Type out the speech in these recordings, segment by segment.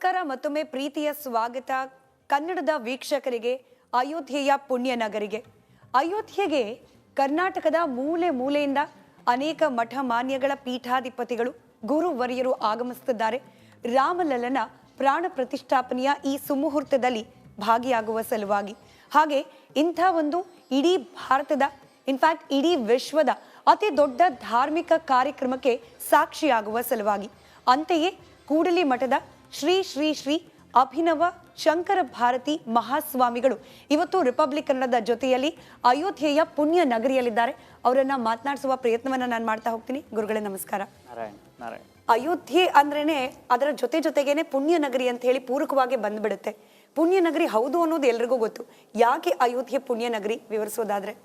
ನಮಸ್ಕಾರ ಮತ್ತೊಮ್ಮೆ ಪ್ರೀತಿಯ ಸ್ವಾಗತ ಕನ್ನಡದ ವೀಕ್ಷಕರಿಗೆ ಅಯೋಧ್ಯೆಯ ಪುಣ್ಯ ನಗರಿಗೆ. ಅಯೋಧ್ಯೆಗೆ ಕರ್ನಾಟಕದ ಮೂಲೆ ಮೂಲೆಯಿಂದ ಅನೇಕ ಮಠ ಮಾನ್ಯಗಳ ಪೀಠಾಧಿಪತಿಗಳು ಗುರುವರಿಯರು ಆಗಮಿಸುತ್ತಿದ್ದಾರೆ. ರಾಮಲಲ್ಲನ ಪ್ರಾಣ ಪ್ರತಿಷ್ಠಾಪನೆಯ ಈ ಸುಮುಹೂರ್ತದಲ್ಲಿ ಭಾಗಿಯಾಗುವ ಸಲುವಾಗಿ, ಹಾಗೆ ಇಂಥ ಒಂದು ಇಡೀ ಭಾರತದ ಇನ್ಫ್ಯಾಕ್ಟ್ ಇಡೀ ವಿಶ್ವದ ಅತಿ ದೊಡ್ಡ ಧಾರ್ಮಿಕ ಕಾರ್ಯಕ್ರಮಕ್ಕೆ ಸಾಕ್ಷಿಯಾಗುವ ಸಲುವಾಗಿ, ಅಂತೆಯೇ ಕೂಡಲಿ ಮಠದ ಶ್ರೀ ಶ್ರೀ ಶ್ರೀ ಅಭಿನವ ಶಂಕರ ಭಾರತಿ ಮಹಾಸ್ವಾಮಿಗಳು ಇವತ್ತು ರಿಪಬ್ಲಿಕ್ ಕನ್ನಡದ ಜೊತೆಯಲ್ಲಿ ಅಯೋಧ್ಯೆಯ ಪುಣ್ಯ ನಗರಿಯಲ್ಲಿದ್ದಾರೆ. ಅವರನ್ನ ಮಾತನಾಡಿಸುವ ಪ್ರಯತ್ನವನ್ನ ನಾನು ಮಾಡ್ತಾ ಹೋಗ್ತೀನಿ. ಗುರುಗಳೇ ನಮಸ್ಕಾರ. ಅಯೋಧ್ಯೆ ಅಂದ್ರೇನೆ ಅದರ ಜೊತೆಗೇನೆ ಪುಣ್ಯ ನಗರಿ ಅಂತ ಹೇಳಿ ಪೂರಕವಾಗಿ ಬಂದ್ಬಿಡುತ್ತೆ. ಪುಣ್ಯ ನಗರಿ ಹೌದು ಅನ್ನೋದು ಎಲ್ರಿಗೂ ಗೊತ್ತು. ಯಾಕೆ ಅಯೋಧ್ಯೆ ಪುಣ್ಯ ನಗರಿ ವಿವರಿಸೋದಾದ್ರೆ?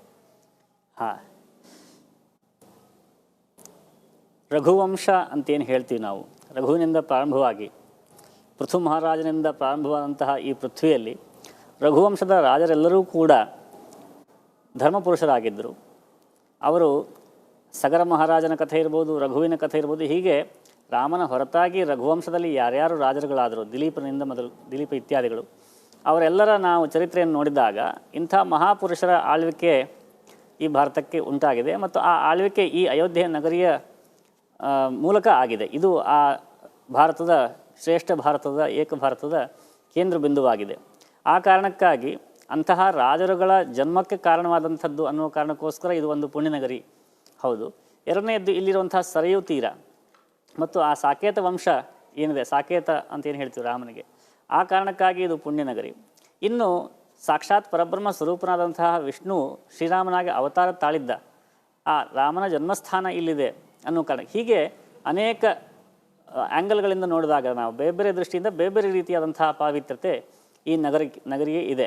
ರಘುವಂಶ ಅಂತೇನು ಹೇಳ್ತೀವಿ ನಾವು, ರಘುವಿನಿಂದ ಪ್ರಾರಂಭವಾಗಿ ಪೃಥು ಮಹಾರಾಜನಿಂದ ಪ್ರಾರಂಭವಾದಂತಹ ಈ ಪೃಥ್ವಿಯಲ್ಲಿ ರಘುವಂಶದ ರಾಜರೆಲ್ಲರೂ ಕೂಡ ಧರ್ಮಪುರುಷರಾಗಿದ್ದರು. ಅವರು ಸಗರ ಮಹಾರಾಜನ ಕಥೆ ಇರ್ಬೋದು, ರಘುವಿನ ಕಥೆ ಇರ್ಬೋದು, ಹೀಗೆ ರಾಮನ ಹೊರತಾಗಿ ರಘುವಂಶದಲ್ಲಿ ಯಾರ್ಯಾರು ರಾಜರುಗಳಾದರು, ದಿಲೀಪ ಇತ್ಯಾದಿಗಳು, ಅವರೆಲ್ಲರ ನಾವು ಚರಿತ್ರೆಯನ್ನು ನೋಡಿದಾಗ ಇಂಥ ಮಹಾಪುರುಷರ ಆಳ್ವಿಕೆ ಈ ಭಾರತಕ್ಕೆ ಉಂಟಾಗಿದೆ ಮತ್ತು ಆ ಆಳ್ವಿಕೆ ಈ ಅಯೋಧ್ಯೆ ನಗರಿಯ ಮೂಲಕ ಆಗಿದೆ. ಇದು ಆ ಭಾರತದ ಶ್ರೇಷ್ಠ ಭಾರತದ ಏಕ ಭಾರತದ ಕೇಂದ್ರ ಬಿಂದುವಾಗಿದೆ. ಆ ಕಾರಣಕ್ಕಾಗಿ ಅಂತಹ ರಾಜರುಗಳ ಜನ್ಮಕ್ಕೆ ಕಾರಣವಾದಂಥದ್ದು ಅನ್ನುವ ಕಾರಣಕ್ಕೋಸ್ಕರ ಇದು ಒಂದು ಪುಣ್ಯನಗರಿ ಹೌದು. ಎರಡನೆಯದ್ದು ಇಲ್ಲಿರುವಂತಹ ಸರಯೂ ತೀರ ಮತ್ತು ಆ ಸಾಕೇತ ವಂಶ ಏನಿದೆ, ಸಾಕೇತ ಅಂತ ಏನು ಹೇಳ್ತೀವಿ ರಾಮನಿಗೆ, ಆ ಕಾರಣಕ್ಕಾಗಿ ಇದು ಪುಣ್ಯನಗರಿ. ಇನ್ನು ಸಾಕ್ಷಾತ್ ಪರಬ್ರಹ್ಮ ಸ್ವರೂಪನಾದಂತಹ ವಿಷ್ಣು ಶ್ರೀರಾಮನಾಗಿ ಅವತಾರ ತಾಳಿದ್ದ ಆ ರಾಮನ ಜನ್ಮಸ್ಥಾನ ಇಲ್ಲಿದೆ ಅನ್ನೋ ಕಾರಣ, ಹೀಗೆ ಅನೇಕ ಆ್ಯಂಗಲ್ಗಳಿಂದ ನೋಡಿದಾಗ ನಾವು ಬೇರೆ ಬೇರೆ ದೃಷ್ಟಿಯಿಂದ ಬೇರೆ ಬೇರೆ ರೀತಿಯಾದಂತಹ ಪಾವಿತ್ರ್ಯತೆ ಈ ನಗರಿಗೆ ಇದೆ.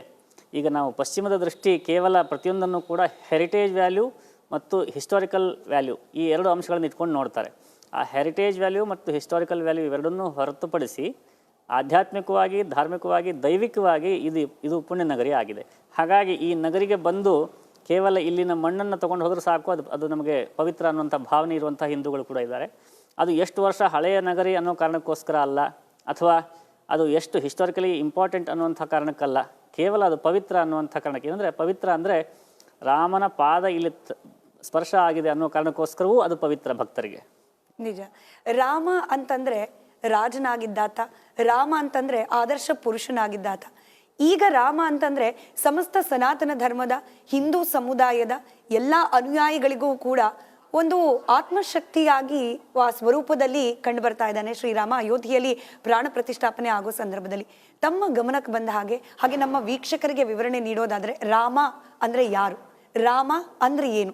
ಈಗ ನಾವು ಪಶ್ಚಿಮದ ದೃಷ್ಟಿ ಕೇವಲ ಪ್ರತಿಯೊಂದನ್ನು ಕೂಡ ಹೆರಿಟೇಜ್ ವ್ಯಾಲ್ಯೂ ಮತ್ತು ಹಿಸ್ಟಾರಿಕಲ್ ವ್ಯಾಲ್ಯೂ ಈ ಎರಡು ಅಂಶಗಳನ್ನು ಇಟ್ಕೊಂಡು ನೋಡ್ತಾರೆ. ಆ ಹೆರಿಟೇಜ್ ವ್ಯಾಲ್ಯೂ ಮತ್ತು ಹಿಸ್ಟಾರಿಕಲ್ ವ್ಯಾಲ್ಯೂ ಇವೆರಡನ್ನೂ ಹೊರತುಪಡಿಸಿ ಆಧ್ಯಾತ್ಮಿಕವಾಗಿ, ಧಾರ್ಮಿಕವಾಗಿ, ದೈವಿಕವಾಗಿ ಇದು ಪುಣ್ಯ ನಗರಿ ಆಗಿದೆ. ಹಾಗಾಗಿ ಈ ನಗರಿಗೆ ಬಂದು ಕೇವಲ ಇಲ್ಲಿನ ಮಣ್ಣನ್ನು ತೊಗೊಂಡು ಹೋದರೂ ಸಾಕು, ಅದು ನಮಗೆ ಪವಿತ್ರ ಅನ್ನುವಂಥ ಭಾವನೆ ಇರುವಂಥ ಹಿಂದೂಗಳು ಕೂಡ ಇದ್ದಾರೆ. ಅದು ಎಷ್ಟು ವರ್ಷ ಹಳೆಯ ನಗರಿ ಅನ್ನೋ ಕಾರಣಕ್ಕೋಸ್ಕರ ಅಲ್ಲ, ಅಥವಾ ಅದು ಎಷ್ಟು ಹಿಸ್ಟಾರಿಕಲಿ ಇಂಪಾರ್ಟೆಂಟ್ ಅನ್ನುವಂಥ ಕಾರಣಕ್ಕಲ್ಲ, ಕೇವಲ ಅದು ಪವಿತ್ರ ಅನ್ನುವಂಥ ಕಾರಣಕ್ಕೆ. ಏನಂದರೆ ಪವಿತ್ರ ಅಂದರೆ ರಾಮನ ಪಾದ ಇಲ್ಲಿ ಸ್ಪರ್ಶ ಆಗಿದೆ ಅನ್ನೋ ಕಾರಣಕ್ಕೋಸ್ಕರವೂ ಅದು ಪವಿತ್ರ ಭಕ್ತರಿಗೆ. ನಿಜ. ರಾಮ ಅಂತಂದ್ರೆ ರಾಜನಾಗಿದ್ದಾತ, ರಾಮ ಅಂತಂದ್ರೆ ಆದರ್ಶ ಪುರುಷನಾಗಿದ್ದಾತ. ಈಗ ರಾಮ ಅಂತಂದ್ರೆ ಸಮಸ್ತ ಸನಾತನ ಧರ್ಮದ ಹಿಂದೂ ಸಮುದಾಯದ ಎಲ್ಲ ಅನುಯಾಯಿಗಳಿಗೂ ಕೂಡ ಒಂದು ಆತ್ಮಶಕ್ತಿಯಾಗಿ ಸ್ವರೂಪದಲ್ಲಿ ಕಂಡು ಬರ್ತಾ ಇದ್ದಾನೆ ಶ್ರೀರಾಮ. ಅಯೋಧ್ಯೆಯಲ್ಲಿ ಪ್ರಾಣ ಪ್ರತಿಷ್ಠಾಪನೆ ಆಗೋ ಸಂದರ್ಭದಲ್ಲಿ ತಮ್ಮ ಗಮನಕ್ಕೆ ಬಂದ ಹಾಗೆ ನಮ್ಮ ವೀಕ್ಷಕರಿಗೆ ವಿವರಣೆ ನೀಡೋದಾದ್ರೆ, ರಾಮ ಅಂದ್ರೆ ಯಾರು, ರಾಮ ಅಂದ್ರೆ ಏನು?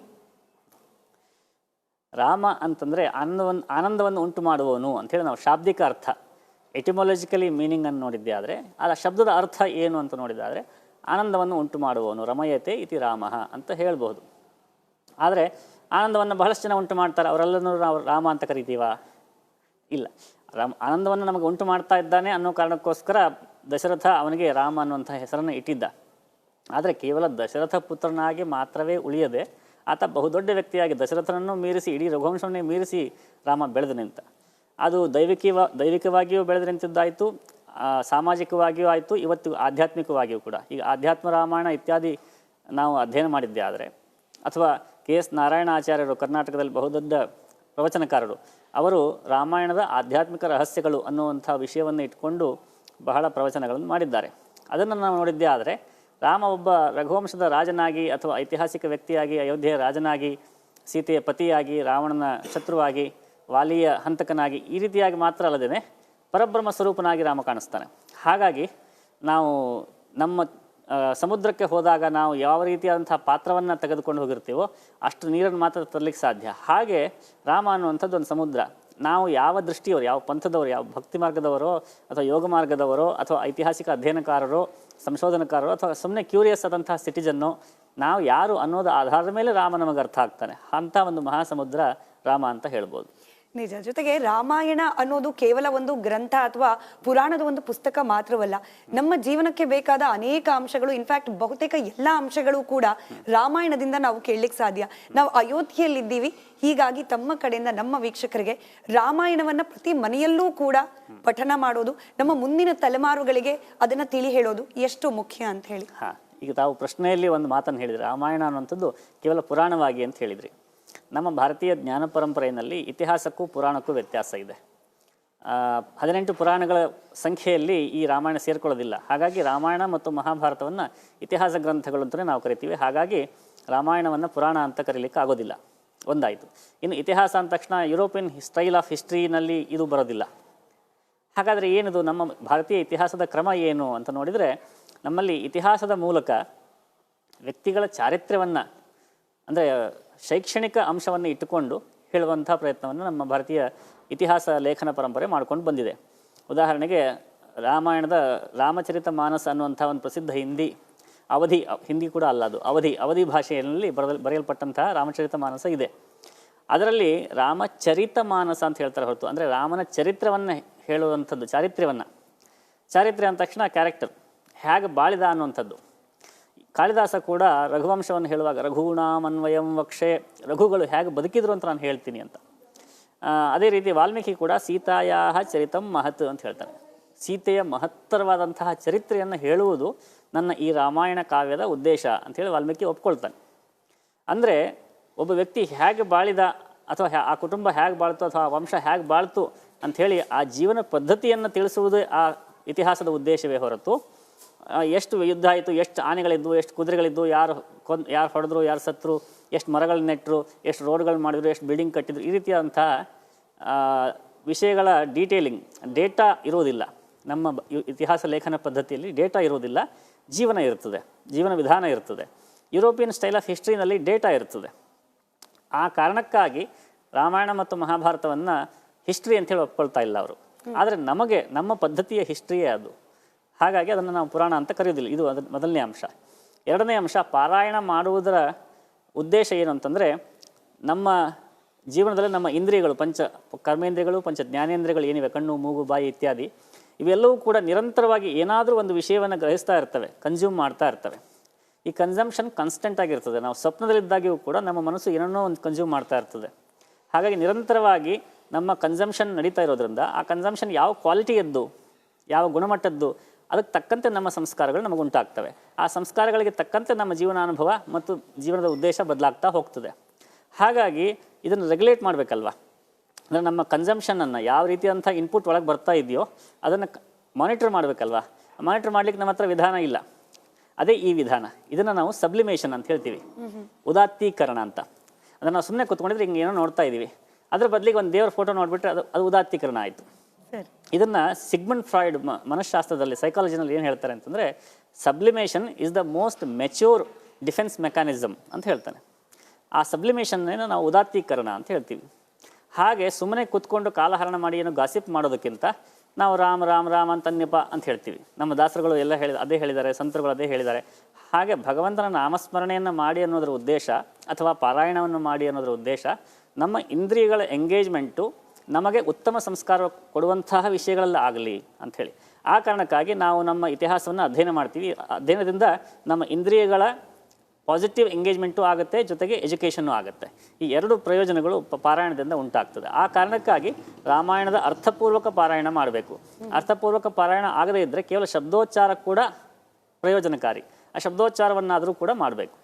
ರಾಮ ಅಂತಂದರೆ ಆನಂದವನ್ನು ಉಂಟು ಮಾಡುವವನು ಅಂಥೇಳಿ ನಾವು ಶಾಬ್ದಿಕ ಅರ್ಥ, ಎಟಿಮಾಲಜಿಕಲಿ ಮೀನಿಂಗನ್ನು ನೋಡಿದ್ದೆ ಆದರೆ, ಆ ಶಬ್ದದ ಅರ್ಥ ಏನು ಅಂತ ನೋಡಿದ್ದಾದರೆ ಆನಂದವನ್ನು ಉಂಟು ಮಾಡುವವನು, ರಮಯತೆ ಇತಿ ರಾಮ ಅಂತ ಹೇಳ್ಬೋದು. ಆದರೆ ಆನಂದವನ್ನು ಬಹಳಷ್ಟು ಜನ ಉಂಟು ಮಾಡ್ತಾರೆ, ಅವರೆಲ್ಲರೂ ನಾವು ರಾಮ ಅಂತ ಕರಿತೀವ? ಇಲ್ಲ. ಆನಂದವನ್ನು ನಮಗೆ ಉಂಟು ಮಾಡ್ತಾ ಇದ್ದಾನೆ ಅನ್ನೋ ಕಾರಣಕ್ಕೋಸ್ಕರ ದಶರಥ ಅವನಿಗೆ ರಾಮ ಅನ್ನುವಂಥ ಹೆಸರನ್ನು ಇಟ್ಟಿದ್ದ. ಆದರೆ ಕೇವಲ ದಶರಥ ಪುತ್ರನಾಗಿ ಮಾತ್ರವೇ ಉಳಿಯದೆ ಆತ ಬಹುದೊಡ್ಡ ವ್ಯಕ್ತಿಯಾಗಿ ದಶರಥನನ್ನು ಮೀರಿಸಿ, ಇಡೀ ರಘುವಂಶವನ್ನೇ ಮೀರಿಸಿ ರಾಮ ಬೆಳೆದು ನಿಂತ. ಅದು ದೈವಿಕವಾಗಿಯೂ ಬೆಳೆದು ನಿಂತಿದ್ದಾಯಿತು, ಸಾಮಾಜಿಕವಾಗಿಯೂ ಆಯಿತು, ಇವತ್ತು ಆಧ್ಯಾತ್ಮಿಕವಾಗಿಯೂ ಕೂಡ. ಈಗ ಆಧ್ಯಾತ್ಮ ರಾಮಾಯಣ ಇತ್ಯಾದಿ ನಾವು ಅಧ್ಯಯನ ಮಾಡಿದ್ದೆ ಆದರೆ, ಅಥವಾ KS ನಾರಾಯಣ ಆಚಾರ್ಯರು ಕರ್ನಾಟಕದಲ್ಲಿ ಬಹುದೊಡ್ಡ ಪ್ರವಚನಕಾರರು, ಅವರು ರಾಮಾಯಣದ ಆಧ್ಯಾತ್ಮಿಕ ರಹಸ್ಯಗಳು ಅನ್ನುವಂಥ ವಿಷಯವನ್ನು ಇಟ್ಕೊಂಡು ಬಹಳ ಪ್ರವಚನಗಳನ್ನು ಮಾಡಿದ್ದಾರೆ. ಅದನ್ನು ನಾವು ನೋಡಿದ್ದೇ ಆದರೆ, ರಾಮ ಒಬ್ಬ ರಘುವಂಶದ ರಾಜನಾಗಿ ಅಥವಾ ಐತಿಹಾಸಿಕ ವ್ಯಕ್ತಿಯಾಗಿ, ಅಯೋಧ್ಯೆಯ ರಾಜನಾಗಿ, ಸೀತೆಯ ಪತಿಯಾಗಿ, ರಾವಣನ ಶತ್ರುವಾಗಿ, ವಾಲಿಯ ಹಂತಕನಾಗಿ, ಈ ರೀತಿಯಾಗಿ ಮಾತ್ರ ಅಲ್ಲದೇ ಪರಬ್ರಹ್ಮ ಸ್ವರೂಪನಾಗಿ ರಾಮ ಕಾಣಿಸ್ತಾನೆ. ಹಾಗಾಗಿ ನಾವು ನಮ್ಮ ಸಮುದ್ರಕ್ಕೆ ಹೋದಾಗ ನಾವು ಯಾವ ರೀತಿಯಾದಂಥ ಪಾತ್ರವನ್ನು ತೆಗೆದುಕೊಂಡು ಹೋಗಿರ್ತೀವೋ ಅಷ್ಟು ನೀರನ್ನು ಮಾತ್ರ ತರಲಿಕ್ಕೆ ಸಾಧ್ಯ. ಹಾಗೆ ರಾಮ ಅನ್ನುವಂಥದ್ದು ಒಂದು ಸಮುದ್ರ. ನಾವು ಯಾವ ದೃಷ್ಟಿಯವರು, ಯಾವ ಪಂಥದವರು, ಯಾವ ಭಕ್ತಿ ಮಾರ್ಗದವರೋ ಅಥವಾ ಯೋಗ ಮಾರ್ಗದವರೋ ಅಥವಾ ಐತಿಹಾಸಿಕ ಅಧ್ಯಯನಕಾರರೋ, ಸಂಶೋಧನಕಾರರೋ, ಅಥವಾ ಸುಮ್ಮನೆ ಕ್ಯೂರಿಯಸ್ ಆದಂತಹ ಸಿಟಿಜನ್ನು, ನಾವು ಯಾರು ಅನ್ನೋದು ಆಧಾರದ ಮೇಲೆ ರಾಮ ನಮಗೆ ಅರ್ಥ ಆಗ್ತಾನೆ. ಅಂಥ ಒಂದು ಮಹಾಸಮುದ್ರ ರಾಮ ಅಂತ ಹೇಳ್ಬೋದು. ನಿಜ. ಜೊತೆಗೆ ರಾಮಾಯಣ ಅನ್ನೋದು ಕೇವಲ ಒಂದು ಗ್ರಂಥ ಅಥವಾ ಪುರಾಣದ ಒಂದು ಪುಸ್ತಕ ಮಾತ್ರವಲ್ಲ, ನಮ್ಮ ಜೀವನಕ್ಕೆ ಬೇಕಾದ ಅನೇಕ ಅಂಶಗಳು, ಇನ್ಫ್ಯಾಕ್ಟ್ ಬಹುತೇಕ ಎಲ್ಲ ಅಂಶಗಳು ಕೂಡ ರಾಮಾಯಣದಿಂದ ನಾವು ಕೇಳಲಿಕ್ಕೆ ಸಾಧ್ಯ. ನಾವು ಅಯೋಧ್ಯೆಯಲ್ಲಿದ್ದೀವಿ, ಹೀಗಾಗಿ ತಮ್ಮ ಕಡೆಯಿಂದ ನಮ್ಮ ವೀಕ್ಷಕರಿಗೆ ರಾಮಾಯಣವನ್ನ ಪ್ರತಿ ಮನೆಯಲ್ಲೂ ಕೂಡ ಪಠನ ಮಾಡೋದು, ನಮ್ಮ ಮುಂದಿನ ತಲೆಮಾರುಗಳಿಗೆ ಅದನ್ನ ತಿಳಿ ಹೇಳೋದು ಎಷ್ಟು ಮುಖ್ಯ ಅಂತ ಹೇಳಿ. ಈಗ ತಾವು ಪ್ರಶ್ನೆಯಲ್ಲಿ ಒಂದು ಮಾತನ್ನು ಹೇಳಿದ್ರಿ, ರಾಮಾಯಣ ಅನ್ನುವಂಥದ್ದು ಕೇವಲ ಪುರಾಣವಾಗಿ ಅಂತ ಹೇಳಿದ್ರಿ. ನಮ್ಮ ಭಾರತೀಯ ಜ್ಞಾನ ಪರಂಪರೆಯಲ್ಲಿ ಇತಿಹಾಸಕ್ಕೂ ಪುರಾಣಕ್ಕೂ ವ್ಯತ್ಯಾಸ ಇದೆ. 18 ಪುರಾಣಗಳ ಸಂಖ್ಯೆಯಲ್ಲಿ ಈ ರಾಮಾಯಣ ಸೇರ್ಕೊಳ್ಳೋದಿಲ್ಲ. ಹಾಗಾಗಿ ರಾಮಾಯಣ ಮತ್ತು ಮಹಾಭಾರತವನ್ನು ಇತಿಹಾಸ ಗ್ರಂಥಗಳು ಅಂತಲೇ ನಾವು ಕರಿತೀವಿ. ಹಾಗಾಗಿ ರಾಮಾಯಣವನ್ನು ಪುರಾಣ ಅಂತ ಕರೀಲಿಕ್ಕೆ ಆಗೋದಿಲ್ಲ. ಒಂದಾಯಿತು. ಇನ್ನು ಇತಿಹಾಸ ಅಂದ ತಕ್ಷಣ ಯುರೋಪಿಯನ್ ಸ್ಟೈಲ್ ಆಫ್ ಹಿಸ್ಟ್ರಿನಲ್ಲಿ ಇದು ಬರೋದಿಲ್ಲ. ಹಾಗಾದರೆ ಏನಿದು ನಮ್ಮ ಭಾರತೀಯ ಇತಿಹಾಸದ ಕ್ರಮ ಏನು ಅಂತ ನೋಡಿದರೆ, ನಮ್ಮಲ್ಲಿ ಇತಿಹಾಸದ ಮೂಲಕ ವ್ಯಕ್ತಿಗಳ ಚಾರಿತ್ರ್ಯವನ್ನು, ಅಂದರೆ ಶೈಕ್ಷಣಿಕ ಅಂಶವನ್ನು ಇಟ್ಟುಕೊಂಡು ಹೇಳುವಂಥ ಪ್ರಯತ್ನವನ್ನು ನಮ್ಮ ಭಾರತೀಯ ಇತಿಹಾಸ ಲೇಖನ ಪರಂಪರೆ ಮಾಡ್ಕೊಂಡು ಬಂದಿದೆ. ಉದಾಹರಣೆಗೆ ರಾಮಾಯಣದ ರಾಮಚರಿತ ಮಾನಸ ಅನ್ನುವಂಥ ಒಂದು ಪ್ರಸಿದ್ಧ ಹಿಂದಿ ಕೂಡ ಅಲ್ಲ, ಅದು ಅವಧಿ ಭಾಷೆಯಲ್ಲಿ ಬರೆಯಲ್ಪಟ್ಟಂತಹ ರಾಮಚರಿತ ಮಾನಸ ಇದೆ. ಅದರಲ್ಲಿ ರಾಮಚರಿತ ಮಾನಸ ಅಂತ ಹೇಳ್ತಾರೆ ಹೊರತು, ಅಂದರೆ ರಾಮನ ಚರಿತ್ರವನ್ನು ಹೇಳುವಂಥದ್ದು, ಚಾರಿತ್ರ್ಯ ಅಂದ ತಕ್ಷಣ ಕ್ಯಾರೆಕ್ಟರ್, ಹೇಗೆ ಬಾಳಿದ ಅನ್ನುವಂಥದ್ದು. ಕಾಳಿದಾಸ ಕೂಡ ರಘುವಂಶವನ್ನು ಹೇಳುವಾಗ ರಘೂಣಾಮನ್ವಯಂ ವಕ್ಷೆ, ರಘುಗಳು ಹೇಗೆ ಬದುಕಿದ್ರು ಅಂತ ನಾನು ಹೇಳ್ತೀನಿ ಅಂತ. ಅದೇ ರೀತಿ ವಾಲ್ಮೀಕಿ ಕೂಡ ಸೀತಾಯಾ ಚರಿತಂ ಮಹತ್ ಅಂತ ಹೇಳ್ತಾನೆ. ಸೀತೆಯ ಮಹತ್ತರವಾದಂತಹ ಚರಿತ್ರೆಯನ್ನು ಹೇಳುವುದು ನನ್ನ ಈ ರಾಮಾಯಣ ಕಾವ್ಯದ ಉದ್ದೇಶ ಅಂಥೇಳಿ ವಾಲ್ಮೀಕಿ ಒಪ್ಕೊಳ್ತಾನೆ. ಅಂದರೆ ಒಬ್ಬ ವ್ಯಕ್ತಿ ಹೇಗೆ ಬಾಳಿದ, ಅಥವಾ ಆ ಕುಟುಂಬ ಹೇಗೆ ಬಾಳ್ತು, ಅಥವಾ ಆ ವಂಶ ಹೇಗೆ ಬಾಳ್ತು ಅಂಥೇಳಿ ಆ ಜೀವನ ಪದ್ಧತಿಯನ್ನು ತಿಳಿಸುವುದೇ ಆ ಇತಿಹಾಸದ ಉದ್ದೇಶವೇ ಹೊರತು ಎಷ್ಟು ಯುದ್ಧ ಆಯಿತು, ಎಷ್ಟು ಆನೆಗಳಿದ್ವು, ಎಷ್ಟು ಕುದುರೆಗಳಿದ್ವು, ಯಾರು ಹೊಡೆದ್ರು, ಯಾರು ಸತ್ತರು, ಎಷ್ಟು ಮರಗಳು ನೆಟ್ಟರು, ಎಷ್ಟು ರೋಡ್ಗಳು ಮಾಡಿದ್ರು, ಎಷ್ಟು ಬಿಲ್ಡಿಂಗ್ ಕಟ್ಟಿದ್ರು, ಈ ರೀತಿಯಾದಂಥ ವಿಷಯಗಳ ಡೇಟಾ ಇರೋದಿಲ್ಲ. ನಮ್ಮ ಇತಿಹಾಸ ಲೇಖನ ಪದ್ಧತಿಯಲ್ಲಿ ಡೇಟಾ ಇರೋದಿಲ್ಲ, ಜೀವನ ಇರ್ತದೆ, ಜೀವನ ವಿಧಾನ ಇರ್ತದೆ. ಯುರೋಪಿಯನ್ ಸ್ಟೈಲ್ ಆಫ್ ಹಿಸ್ಟ್ರಿನಲ್ಲಿ ಡೇಟಾ ಇರ್ತದೆ. ಆ ಕಾರಣಕ್ಕಾಗಿ ರಾಮಾಯಣ ಮತ್ತು ಮಹಾಭಾರತವನ್ನು ಹಿಸ್ಟ್ರಿ ಅಂಥೇಳಿ ಒಪ್ಕೊಳ್ತಾ ಇಲ್ಲ ಅವರು. ಆದರೆ ನಮ್ಮ ಪದ್ಧತಿಯ ಹಿಸ್ಟ್ರಿಯೇ ಅದು. ಹಾಗಾಗಿ ಅದನ್ನು ನಾವು ಪುರಾಣ ಅಂತ ಕರೆಯೋದಿಲ್ಲ. ಇದು ಮೊದಲನೇ ಅಂಶ. ಎರಡನೇ ಅಂಶ, ಪಾರಾಯಣ ಮಾಡುವುದರ ಉದ್ದೇಶ ಏನು ಅಂತಂದರೆ, ನಮ್ಮ ಜೀವನದಲ್ಲಿ ನಮ್ಮ ಇಂದ್ರಿಯಗಳು, ಕರ್ಮೇಂದ್ರಿಯಗಳು, ಜ್ಞಾನೇಂದ್ರಿಯಗಳು ಏನಿವೆ, ಕಣ್ಣು, ಮೂಗು, ಬಾಯಿ ಇತ್ಯಾದಿ, ಇವೆಲ್ಲವೂ ಕೂಡ ನಿರಂತರವಾಗಿ ಏನಾದರೂ ಒಂದು ವಿಷಯವನ್ನು ಗ್ರಹಿಸ್ತಾ ಇರ್ತವೆ, ಕನ್ಸ್ಯೂಮ್ ಮಾಡ್ತಾ ಇರ್ತವೆ. ಈ ಕನ್ಸಂಪ್ಷನ್ ಕಾನ್ಸ್ಟೆಂಟ್ ಆಗಿರ್ತದೆ. ನಾವು ಸ್ವಪ್ನದಲ್ಲಿದ್ದಾಗಿಯೂ ಕೂಡ ನಮ್ಮ ಮನಸ್ಸು ಏನನ್ನೋ ಒಂದು ಕನ್ಸ್ಯೂಮ್ ಮಾಡ್ತಾ ಇರ್ತದೆ. ಹಾಗಾಗಿ ನಿರಂತರವಾಗಿ ನಮ್ಮ ಕನ್ಸಂಪ್ಷನ್ ನಡೀತಾ ಇರೋದ್ರಿಂದ ಆ ಕನ್ಸಂಪ್ಷನ್ ಯಾವ ಕ್ವಾಲಿಟಿಯದ್ದು, ಯಾವ ಗುಣಮಟ್ಟದ್ದು, ಅದಕ್ಕೆ ತಕ್ಕಂತೆ ನಮ್ಮ ಸಂಸ್ಕಾರಗಳು ನಮಗೆ ಉಂಟಾಗ್ತವೆ. ಆ ಸಂಸ್ಕಾರಗಳಿಗೆ ತಕ್ಕಂತೆ ನಮ್ಮ ಜೀವನಾನುಭವ ಮತ್ತು ಜೀವನದ ಉದ್ದೇಶ ಬದಲಾಗ್ತಾ ಹೋಗ್ತದೆ. ಹಾಗಾಗಿ ಇದನ್ನು ರೆಗ್ಯುಲೇಟ್ ಮಾಡಬೇಕಲ್ವ. ಅಂದರೆ ನಮ್ಮ ಕನ್ಸಂಪ್ಷನನ್ನು ಯಾವ ರೀತಿಯಂಥ ಇನ್ಪುಟ್ ಒಳಗೆ ಬರ್ತಾ ಇದೆಯೋ ಅದನ್ನು ಮಾನಿಟರ್ ಮಾಡಬೇಕಲ್ವ. ಮಾನಿಟರ್ ಮಾಡಲಿಕ್ಕೆ ನಮ್ಮ ಹತ್ರ ವಿಧಾನ ಇಲ್ಲ. ಅದೇ ಈ ವಿಧಾನ. ಇದನ್ನು ನಾವು ಸಬ್ಲಿಮೇಷನ್ ಅಂತ ಹೇಳ್ತೀವಿ, ಉದಾತ್ತೀಕರಣ ಅಂತ. ಅದನ್ನು ನಾವು ಸುಮ್ಮನೆ ಕೂತ್ಕೊಂಡಿದ್ರೆ ಹಿಂಗೆ ಏನೋ ನೋಡ್ತಾ ಇದ್ದೀವಿ, ಅದ್ರ ಬದಲಿಗೆ ಒಂದು ದೇವರ ಫೋಟೋ ನೋಡಿಬಿಟ್ರೆ ಅದು ಉದಾತ್ತೀಕರಣ ಆಯಿತು. ಇದನ್ನು ಸಿಗ್ಮಂಡ್ ಫ್ರಾಯ್ಡ್ ಮನಃಶಾಸ್ತ್ರದಲ್ಲಿ, ಸೈಕಾಲಜಿನಲ್ಲಿ ಏನು ಹೇಳ್ತಾರೆ ಅಂತಂದರೆ, sublimation is the most mature defence mechanism ಅಂತ ಹೇಳ್ತಾನೆ. ಆ ಸಬ್ಲಿಮೇಷನ್ನೇನು ನಾವು ಉದಾತ್ತೀಕರಣ ಅಂತ ಹೇಳ್ತೀವಿ. ಹಾಗೆ ಸುಮ್ಮನೆ ಕೂತ್ಕೊಂಡು ಕಾಲಹರಣ ಮಾಡಿ ಏನೋ ಗಾಸಿಪ್ ಮಾಡೋದಕ್ಕಿಂತ ನಾವು ರಾಮ ರಾಮ ರಾಮ ಅಂತನ್ಯಪ ಅಂತ ಹೇಳ್ತೀವಿ. ನಮ್ಮ ದಾಸರುಗಳು ಎಲ್ಲ ಅದೇ ಹೇಳಿದ್ದಾರೆ, ಸಂತರುಗಳು ಅದೇ ಹೇಳಿದ್ದಾರೆ. ಹಾಗೆ ಭಗವಂತನ ನಾಮಸ್ಮರಣೆಯನ್ನು ಮಾಡಿ ಅನ್ನೋದರ ಉದ್ದೇಶ, ಅಥವಾ ಪಾರಾಯಣವನ್ನು ಮಾಡಿ ಅನ್ನೋದರ ಉದ್ದೇಶ, ನಮ್ಮ ಇಂದ್ರಿಯಗಳ ಎಂಗೇಜ್ಮೆಂಟು ನಮಗೆ ಉತ್ತಮ ಸಂಸ್ಕಾರ ಕೊಡುವಂತಹ ವಿಷಯಗಳೆಲ್ಲ ಆಗಲಿ ಅಂಥೇಳಿ. ಆ ಕಾರಣಕ್ಕಾಗಿ ನಾವು ನಮ್ಮ ಇತಿಹಾಸವನ್ನು ಅಧ್ಯಯನ ಮಾಡ್ತೀವಿ. ಅಧ್ಯಯನದಿಂದ ನಮ್ಮ ಇಂದ್ರಿಯಗಳ ಪಾಸಿಟಿವ್ ಎಂಗೇಜ್ಮೆಂಟು ಆಗುತ್ತೆ, ಜೊತೆಗೆ ಎಜುಕೇಷನ್ನು ಆಗುತ್ತೆ. ಈ ಎರಡು ಪ್ರಯೋಜನಗಳು ಪಾರಾಯಣದಿಂದ ಉಂಟಾಗ್ತದೆ. ಆ ಕಾರಣಕ್ಕಾಗಿ ರಾಮಾಯಣದ ಅರ್ಥಪೂರ್ವಕ ಪಾರಾಯಣ ಮಾಡಬೇಕು. ಅರ್ಥಪೂರ್ವಕ ಪಾರಾಯಣ ಆಗದೇ ಇದ್ದರೆ ಕೇವಲ ಶಬ್ದೋಚ್ಚಾರ ಕೂಡ ಪ್ರಯೋಜನಕಾರಿ. ಆ ಶಬ್ದೋಚ್ಚಾರವನ್ನಾದರೂ ಕೂಡ ಮಾಡಬೇಕು.